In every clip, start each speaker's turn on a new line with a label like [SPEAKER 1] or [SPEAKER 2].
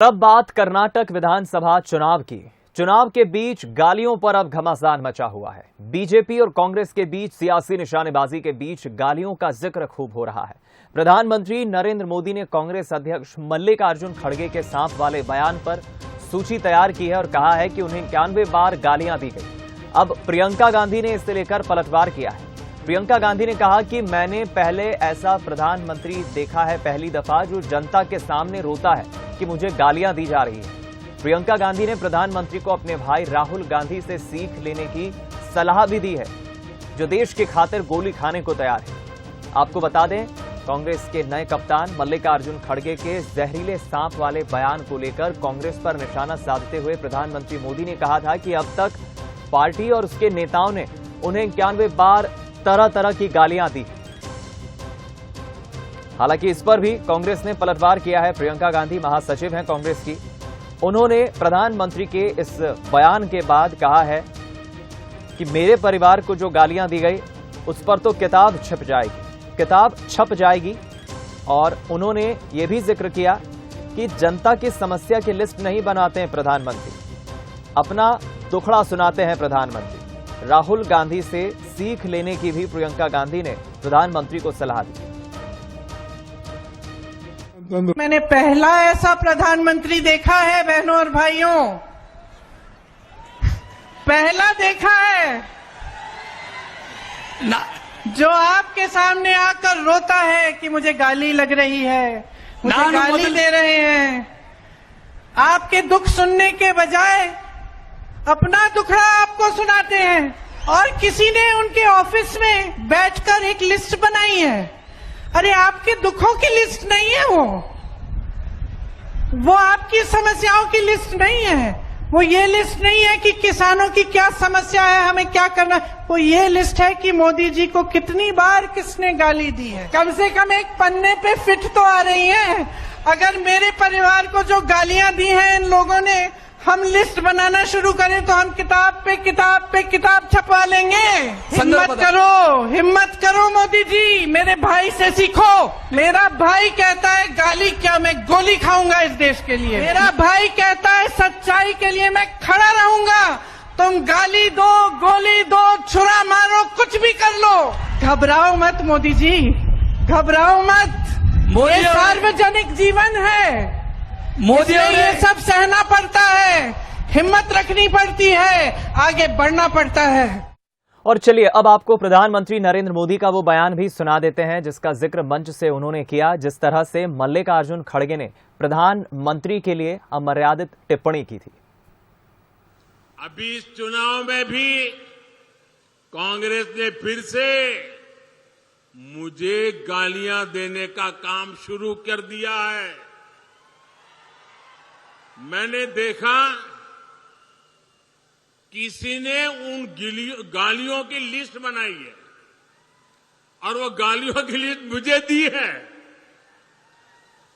[SPEAKER 1] अब बात कर्नाटक विधानसभा चुनाव की। चुनाव के बीच गालियों पर अब घमासान मचा हुआ है। बीजेपी और कांग्रेस के बीच सियासी निशानेबाजी के बीच गालियों का जिक्र खूब हो रहा है। प्रधानमंत्री नरेंद्र मोदी ने कांग्रेस अध्यक्ष मल्लिकार्जुन खड़गे के सांप वाले बयान पर सूची तैयार की है और कहा है कि उन्हें 91 बार गालियां दी गई। अब प्रियंका गांधी ने इसे लेकर पलटवार किया है। प्रियंका गांधी ने कहा कि मैंने पहले ऐसा प्रधानमंत्री देखा है, पहली दफा, जो जनता के सामने रोता है कि मुझे गालियां दी जा रही है। प्रियंका गांधी ने प्रधानमंत्री को अपने भाई राहुल गांधी से सीख लेने की सलाह भी दी है, जो देश की खातिर गोली खाने को तैयार है। आपको बता दें, कांग्रेस के नए कप्तान मल्लिकार्जुन खड़गे के जहरीले सांप वाले बयान को लेकर कांग्रेस पर निशाना साधते हुए प्रधानमंत्री मोदी ने कहा था कि अब तक पार्टी और उसके नेताओं ने उन्हें 91 बार तरह तरह की गालियां दी। हालांकि इस पर भी कांग्रेस ने पलटवार किया है। प्रियंका गांधी महासचिव हैं कांग्रेस की। उन्होंने प्रधानमंत्री के इस बयान के बाद कहा है कि मेरे परिवार को जो गालियां दी गई उस पर तो किताब छप जाएगी। और उन्होंने ये भी जिक्र किया कि जनता की समस्या की लिस्ट नहीं बनाते हैं प्रधानमंत्री, अपना दुखड़ा सुनाते हैं प्रधानमंत्री। राहुल गांधी से सीख लेने की भी प्रियंका गांधी ने प्रधानमंत्री को सलाह दी।
[SPEAKER 2] मैंने पहला ऐसा प्रधानमंत्री देखा है, बहनों और भाइयों, पहला देखा है जो आपके सामने आकर रोता है कि मुझे गाली लग रही है, मुझे गाली दे रहे हैं। आपके दुख सुनने के बजाय अपना दुखड़ा आपको सुनाते हैं। और किसी ने उनके ऑफिस में बैठकर एक लिस्ट बनाई है। अरे आपके दुखों की लिस्ट नहीं है वो आपकी समस्याओं की लिस्ट नहीं है। वो ये लिस्ट नहीं है कि किसानों की क्या समस्या है, हमें क्या करना। वो ये लिस्ट है कि मोदी जी को कितनी बार किसने गाली दी है। कम से कम एक पन्ने पे फिट तो आ रही है। अगर मेरे परिवार को जो गालियां दी हैं इन लोगों ने, हम लिस्ट बनाना शुरू करें तो हम किताब पे किताब छपवा लेंगे। हिम्मत करो मोदी जी, मेरे भाई से सीखो। मेरा भाई कहता है गाली क्या, मैं गोली खाऊंगा इस देश के लिए। मेरा भाई कहता है सच्चाई के लिए मैं खड़ा रहूंगा। तुम गाली दो, गोली दो, छुरा मारो, कुछ भी कर लो, घबराओ मत मोदी जी, घबराओ मत। ये सार्वजनिक जीवन है, मोदी ये सब सहना पड़ता है, हिम्मत रखनी पड़ती है, आगे बढ़ना पड़ता है।
[SPEAKER 1] और चलिए अब आपको प्रधानमंत्री नरेंद्र मोदी का वो बयान भी सुना देते हैं जिसका जिक्र मंच से उन्होंने किया, जिस तरह से मल्लिकार्जुन खड़गे ने प्रधानमंत्री के लिए अमर्यादित टिप्पणी की थी।
[SPEAKER 3] अभी इस चुनाव में भी कांग्रेस ने फिर से मुझे गालियां देने का काम शुरू कर दिया है। मैंने देखा किसी ने उन गालियों की लिस्ट बनाई है और वो गालियों की लिस्ट मुझे दी है।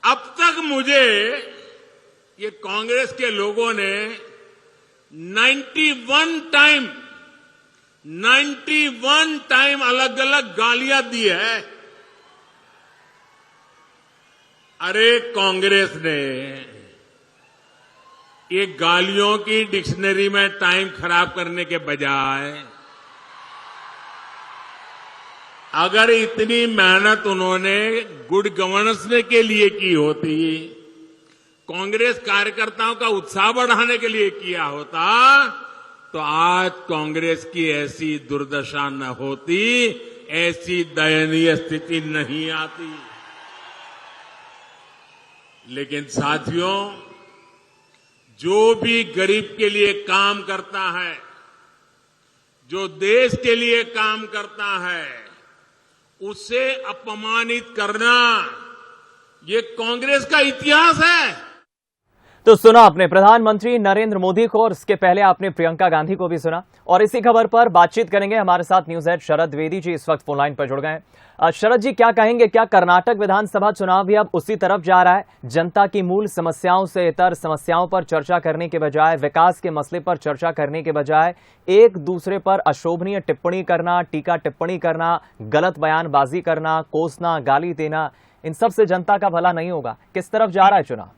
[SPEAKER 3] अब तक मुझे ये कांग्रेस के लोगों ने 91 टाइम अलग अलग गालियां दी है। अरे कांग्रेस ने ये गालियों की डिक्शनरी में टाइम खराब करने के बजाय अगर इतनी मेहनत उन्होंने गुड गवर्नेंस के लिए की होती, कांग्रेस कार्यकर्ताओं का उत्साह बढ़ाने के लिए किया होता, तो आज कांग्रेस की ऐसी दुर्दशा न होती, ऐसी दयनीय स्थिति नहीं आती। लेकिन साथियों, जो भी गरीब के लिए काम करता है, जो देश के लिए काम करता है, उसे अपमानित करना ये कांग्रेस का इतिहास है।
[SPEAKER 1] तो सुना आपने प्रधानमंत्री नरेंद्र मोदी को और इसके पहले आपने प्रियंका गांधी को भी सुना। और इसी खबर पर बातचीत करेंगे हमारे साथ न्यूज हेड शरद द्विवेदी जी इस वक्त फोन लाइन पर जुड़ गए हैं। शरद जी, क्या कहेंगे, क्या कर्नाटक विधानसभा चुनाव भी अब उसी तरफ जा रहा है? जनता की मूल समस्याओं से इतर समस्याओं पर चर्चा करने के बजाय, विकास के मसले पर चर्चा करने के बजाय एक दूसरे पर अशोभनीय टिप्पणी करना, टीका टिप्पणी करना, गलत बयानबाजी करना, कोसना, गाली देना, इन सब से जनता का भला नहीं होगा। किस तरफ जा रहा है चुनाव?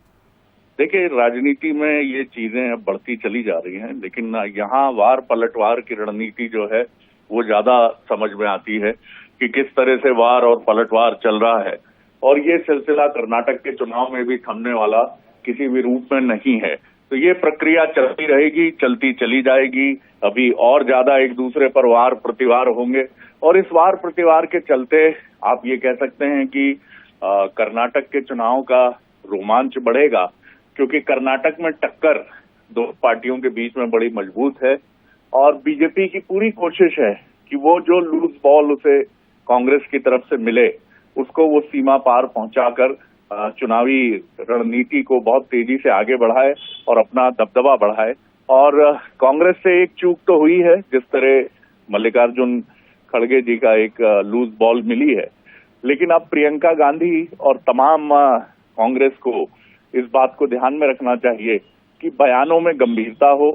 [SPEAKER 4] देखिए, राजनीति में ये चीजें अब बढ़ती चली जा रही हैं, लेकिन यहाँ वार पलटवार की रणनीति जो है वो ज्यादा समझ में आती है कि किस तरह से वार और पलटवार चल रहा है। और ये सिलसिला कर्नाटक के चुनाव में भी थमने वाला किसी भी रूप में नहीं है। तो ये प्रक्रिया चलती रहेगी, चलती चली जाएगी। अभी और ज्यादा एक दूसरे पर वार प्रतिवार होंगे और इस वार प्रतिवार के चलते आप ये कह सकते हैं कि कर्नाटक के चुनाव का रोमांच बढ़ेगा, क्योंकि कर्नाटक में टक्कर दो पार्टियों के बीच में बड़ी मजबूत है और बीजेपी की पूरी कोशिश है कि वो जो लूज बॉल उसे कांग्रेस की तरफ से मिले उसको वो सीमा पार पहुंचाकर चुनावी रणनीति को बहुत तेजी से आगे बढ़ाए और अपना दबदबा बढ़ाए। और कांग्रेस से एक चूक तो हुई है, जिस तरह मल्लिकार्जुन खड़गे जी का एक लूज बॉल मिली है, लेकिन अब प्रियंका गांधी और तमाम कांग्रेस को इस बात को ध्यान में रखना चाहिए कि बयानों में गंभीरता हो,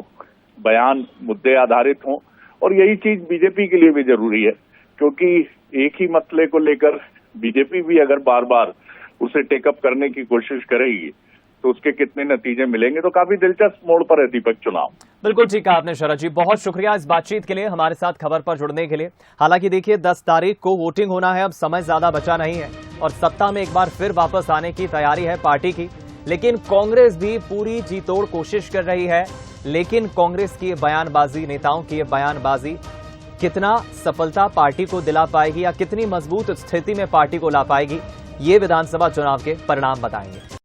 [SPEAKER 4] बयान मुद्दे आधारित हों। और यही चीज बीजेपी के लिए भी जरूरी है, क्योंकि एक ही मसले को लेकर बीजेपी भी अगर बार बार उसे टेकअप करने की कोशिश करेगी तो उसके कितने नतीजे मिलेंगे। तो काफी दिलचस्प मोड़ पर है दीपक चुनाव।
[SPEAKER 1] बिल्कुल ठीक कहा आपने शरद जी, बहुत शुक्रिया इस बातचीत के लिए, हमारे साथ खबर पर जुड़ने के लिए। हालांकि देखिए 10 तारीख को वोटिंग होना है, अब समय ज्यादा बचा नहीं है और सत्ता में एक बार फिर वापस आने की तैयारी है पार्टी की। लेकिन कांग्रेस भी पूरी जी तोड़ कोशिश कर रही है, लेकिन कांग्रेस की बयानबाजी, नेताओं की बयानबाजी कितना सफलता पार्टी को दिला पाएगी या कितनी मजबूत स्थिति में पार्टी को ला पाएगी, ये विधानसभा चुनाव के परिणाम बताएंगे।